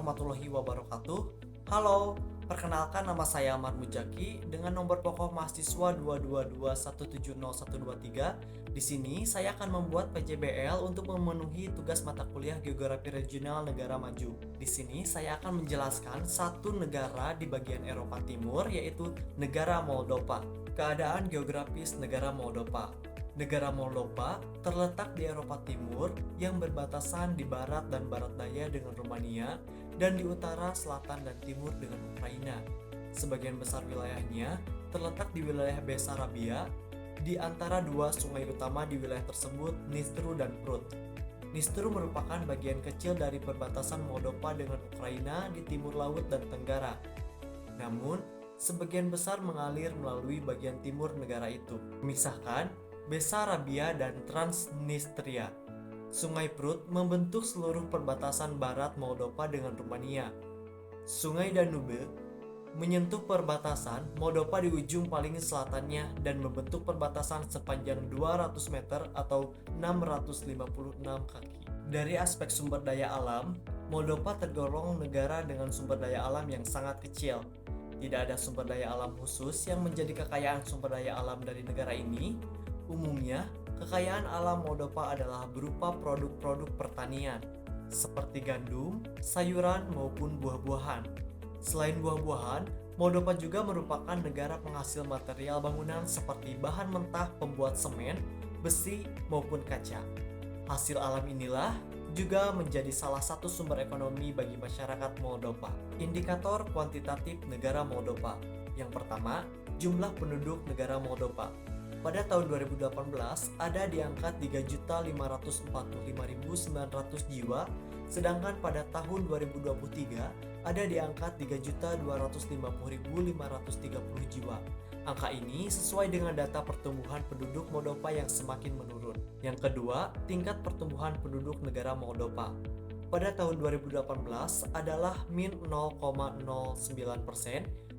warahmatullahi wabarakatuh. Halo, perkenalkan nama saya Ahmad Mujaki dengan nomor pokok mahasiswa 222170123. Di sini saya akan membuat PJBL untuk memenuhi tugas mata kuliah Geografi Regional Negara Maju. Di sini saya akan menjelaskan satu negara di bagian Eropa Timur, yaitu negara Moldova. Keadaan geografis negara Moldova. Negara Moldova terletak di Eropa Timur yang berbatasan di barat dan barat daya dengan Rumania dan di utara, selatan, dan timur dengan Ukraina. Sebagian besar wilayahnya terletak di wilayah Bessarabia di antara dua sungai utama di wilayah tersebut, Dnistru dan Prut. Dnistru merupakan bagian kecil dari perbatasan Moldova dengan Ukraina di timur laut dan tenggara. Namun, sebagian besar mengalir melalui bagian timur negara itu, memisahkan Bessarabia dan Transnistria. Sungai Prut membentuk seluruh perbatasan barat Moldova dengan Rumania. Sungai Danube menyentuh perbatasan Moldova di ujung paling selatannya dan membentuk perbatasan sepanjang 200 meter atau 656 kaki. Dari aspek sumber daya alam, Moldova tergolong negara dengan sumber daya alam yang sangat kecil. Tidak ada sumber daya alam khusus yang menjadi kekayaan sumber daya alam dari negara ini. Umumnya, kekayaan alam Moldova adalah berupa produk-produk pertanian, seperti gandum, sayuran, maupun buah-buahan. Selain buah-buahan, Moldova juga merupakan negara penghasil material bangunan seperti bahan mentah pembuat semen, besi, maupun kaca. Hasil alam inilah juga menjadi salah satu sumber ekonomi bagi masyarakat Moldova. Indikator kuantitatif negara Moldova. Yang pertama, jumlah penduduk negara Moldova. Pada tahun 2018 ada di angka 3.545.900 jiwa, sedangkan pada tahun 2023 ada di angka 3.250.530 jiwa. Angka ini sesuai dengan data pertumbuhan penduduk Moldova yang semakin menurun. Yang kedua, tingkat pertumbuhan penduduk negara Moldova. Pada tahun 2018 adalah min 0,09%,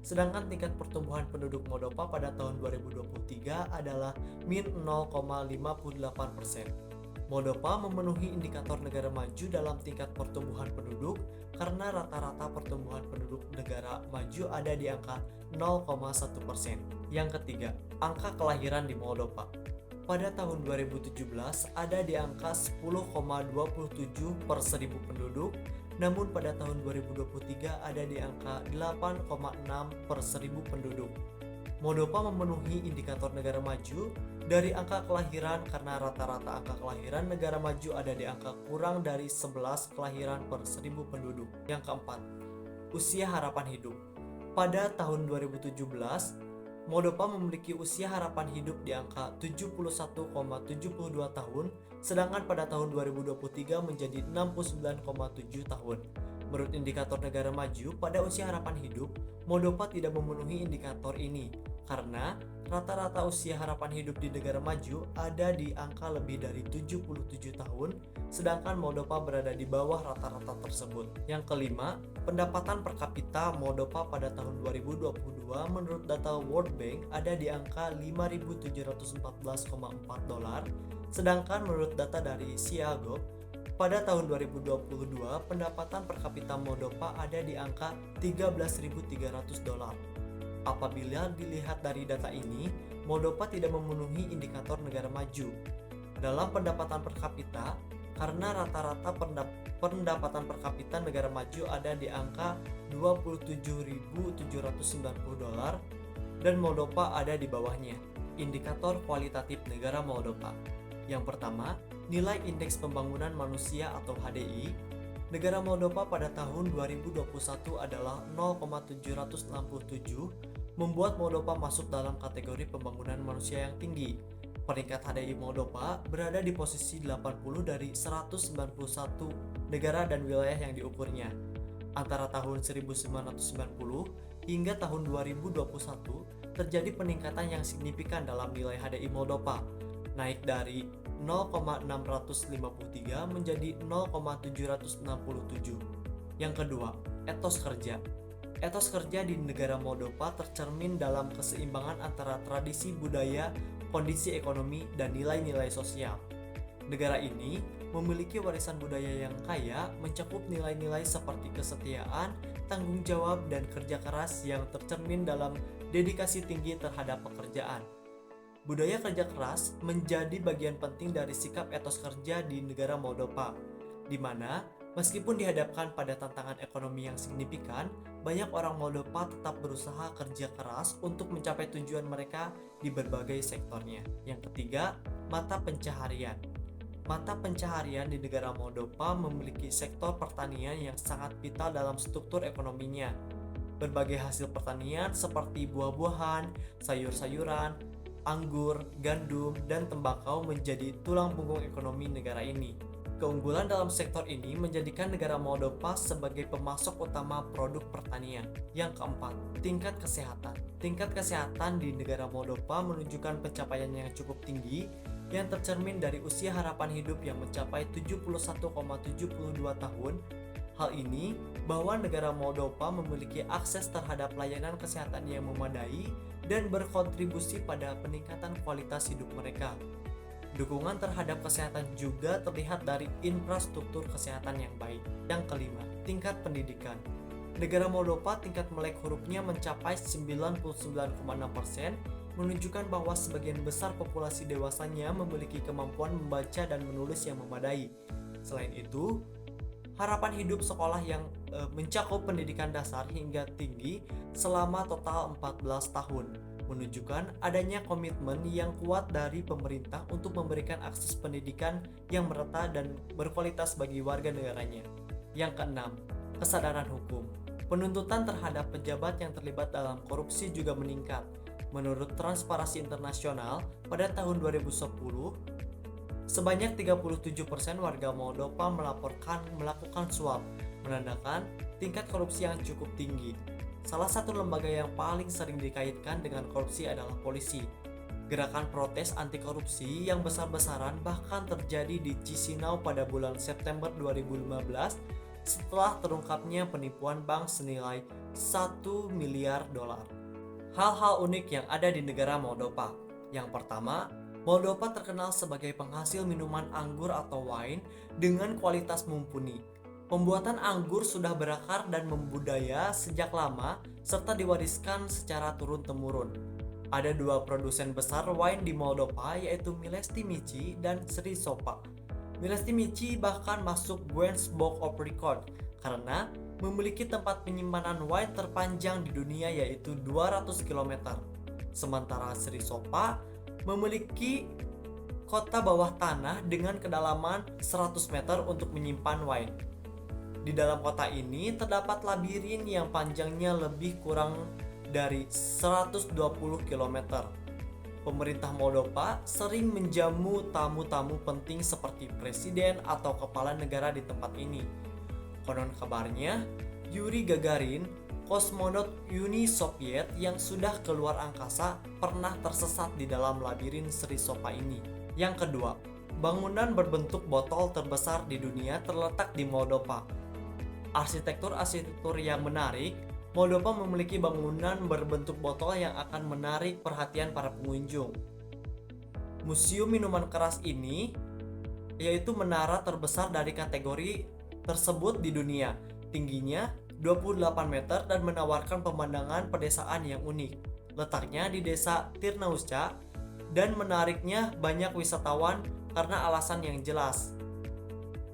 sedangkan tingkat pertumbuhan penduduk Moldova pada tahun 2023 adalah min 0,58%. Moldova memenuhi indikator negara maju dalam tingkat pertumbuhan penduduk karena rata-rata pertumbuhan penduduk negara maju ada di angka 0,1%. Yang ketiga, angka kelahiran di Moldova. Pada tahun 2017 ada di angka 10,27 per 1000 penduduk, namun pada tahun 2023 ada di angka 8,6 per 1000 penduduk. Moldova memenuhi indikator negara maju dari angka kelahiran karena rata-rata angka kelahiran negara maju ada di angka kurang dari 11 kelahiran per 1000 penduduk. Yang keempat, usia harapan hidup. Pada tahun 2017, Moldova memiliki usia harapan hidup di angka 71,72 tahun, sedangkan pada tahun 2023 menjadi 69,7 tahun. Menurut indikator negara maju, pada usia harapan hidup, Moldova tidak memenuhi indikator ini karena rata-rata usia harapan hidup di negara maju ada di angka lebih dari 77 tahun, sedangkan Moldova berada di bawah rata-rata tersebut. Yang kelima, pendapatan per kapita Moldova pada tahun 2022 menurut data World Bank ada di angka 5.714,4 dolar, sedangkan menurut data dari Siago pada tahun 2022 pendapatan per kapita Moldova ada di angka 13.300 dolar. Apabila dilihat dari data ini, Moldova tidak memenuhi indikator negara maju dalam pendapatan per kapita karena rata-rata pendapatan per kapita negara maju ada di angka 27.790 dolar dan Moldova ada di bawahnya. Indikator kualitatif negara Moldova. Yang pertama, nilai indeks pembangunan manusia atau HDI. Negara Moldova pada tahun 2021 adalah 0,767, membuat Moldova masuk dalam kategori pembangunan manusia yang tinggi. Peringkat HDI Moldova berada di posisi 80 dari 191 negara dan wilayah yang diukurnya. Antara tahun 1990 hingga tahun 2021 terjadi peningkatan yang signifikan dalam nilai HDI Moldova, naik dari 0,653 menjadi 0,767. Yang kedua, etos kerja. Etos kerja di negara Moldova tercermin dalam keseimbangan antara tradisi budaya, kondisi ekonomi, dan nilai-nilai sosial. Negara ini memiliki warisan budaya yang kaya, mencakup nilai-nilai seperti kesetiaan, tanggung jawab, dan kerja keras yang tercermin dalam dedikasi tinggi terhadap pekerjaan. Budaya kerja keras menjadi bagian penting dari sikap etos kerja di negara Moldova, di mana meskipun dihadapkan pada tantangan ekonomi yang signifikan, banyak orang Moldova tetap berusaha kerja keras untuk mencapai tujuan mereka di berbagai sektornya. Yang ketiga, mata pencaharian. Mata pencaharian di negara Moldova memiliki sektor pertanian yang sangat vital dalam struktur ekonominya. Berbagai hasil pertanian seperti buah-buahan, sayur-sayuran, anggur, gandum, dan tembakau menjadi tulang punggung ekonomi negara ini. Keunggulan dalam sektor ini menjadikan negara Moldova sebagai pemasok utama produk pertanian. Yang keempat, tingkat kesehatan. Tingkat kesehatan di negara Moldova menunjukkan pencapaian yang cukup tinggi yang tercermin dari usia harapan hidup yang mencapai 71,72 tahun. Hal ini bahwa negara Moldova memiliki akses terhadap layanan kesehatan yang memadai dan berkontribusi pada peningkatan kualitas hidup mereka. Dukungan terhadap kesehatan juga terlihat dari infrastruktur kesehatan yang baik. Yang kelima, tingkat pendidikan. Negara Moldova tingkat melek hurufnya mencapai 99,6%, menunjukkan bahwa sebagian besar populasi dewasanya memiliki kemampuan membaca dan menulis yang memadai. Selain itu, harapan hidup sekolah yang mencakup pendidikan dasar hingga tinggi selama total 14 tahun, menunjukkan adanya komitmen yang kuat dari pemerintah untuk memberikan akses pendidikan yang merata dan berkualitas bagi warga negaranya. Yang keenam, kesadaran hukum. Penuntutan terhadap pejabat yang terlibat dalam korupsi juga meningkat. Menurut Transparansi Internasional, pada tahun 2010, sebanyak 37% warga Moldova melakukan suap, menandakan tingkat korupsi yang cukup tinggi. Salah satu lembaga yang paling sering dikaitkan dengan korupsi adalah polisi. Gerakan protes anti korupsi yang besar-besaran bahkan terjadi di Chisinau pada bulan September 2015 setelah terungkapnya penipuan bank senilai 1 miliar dolar. Hal-hal unik yang ada di negara Moldova. Yang pertama, Moldova terkenal sebagai penghasil minuman anggur atau wine dengan kualitas mumpuni. Pembuatan anggur sudah berakar dan membudaya sejak lama serta diwariskan secara turun-temurun. Ada dua produsen besar wine di Moldova, yaitu Milesti Mici dan Sri Sopa. Milesti Mici bahkan masuk Guinness Book of Record karena memiliki tempat penyimpanan wine terpanjang di dunia, yaitu 200 km. Sementara Sri Sopa memiliki kota bawah tanah dengan kedalaman 100 meter untuk menyimpan wine. Di dalam kota ini terdapat labirin yang panjangnya lebih kurang dari 120 km. Pemerintah Moldova sering menjamu tamu-tamu penting seperti presiden atau kepala negara di tempat ini. Konon kabarnya, Yuri Gagarin, kosmonot Uni Soviet yang sudah keluar angkasa, pernah tersesat di dalam labirin Sri Sopa ini. Yang kedua, bangunan berbentuk botol terbesar di dunia terletak di Moldova. Arsitektur yang menarik, Moldova memiliki bangunan berbentuk botol yang akan menarik perhatian para pengunjung. Museum minuman keras ini yaitu menara terbesar dari kategori tersebut di dunia, tingginya 28 meter dan menawarkan pemandangan pedesaan yang unik. Letaknya di desa Tirnausca dan menariknya banyak wisatawan karena alasan yang jelas.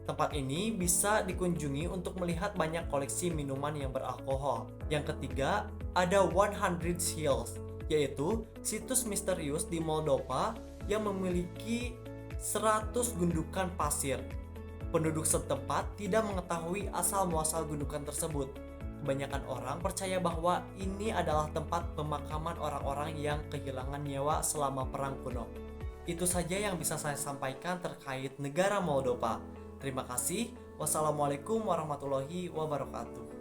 Tempat ini bisa dikunjungi untuk melihat banyak koleksi minuman yang beralkohol. Yang ketiga, ada 100 Hills, yaitu situs misterius di Moldova yang memiliki 100 gundukan pasir. Penduduk setempat tidak mengetahui asal-muasal gundukan tersebut. Kebanyakan orang percaya bahwa ini adalah tempat pemakaman orang-orang yang kehilangan nyawa selama perang kuno. Itu saja yang bisa saya sampaikan terkait negara Moldova. Terima kasih. Wassalamualaikum warahmatullahi wabarakatuh.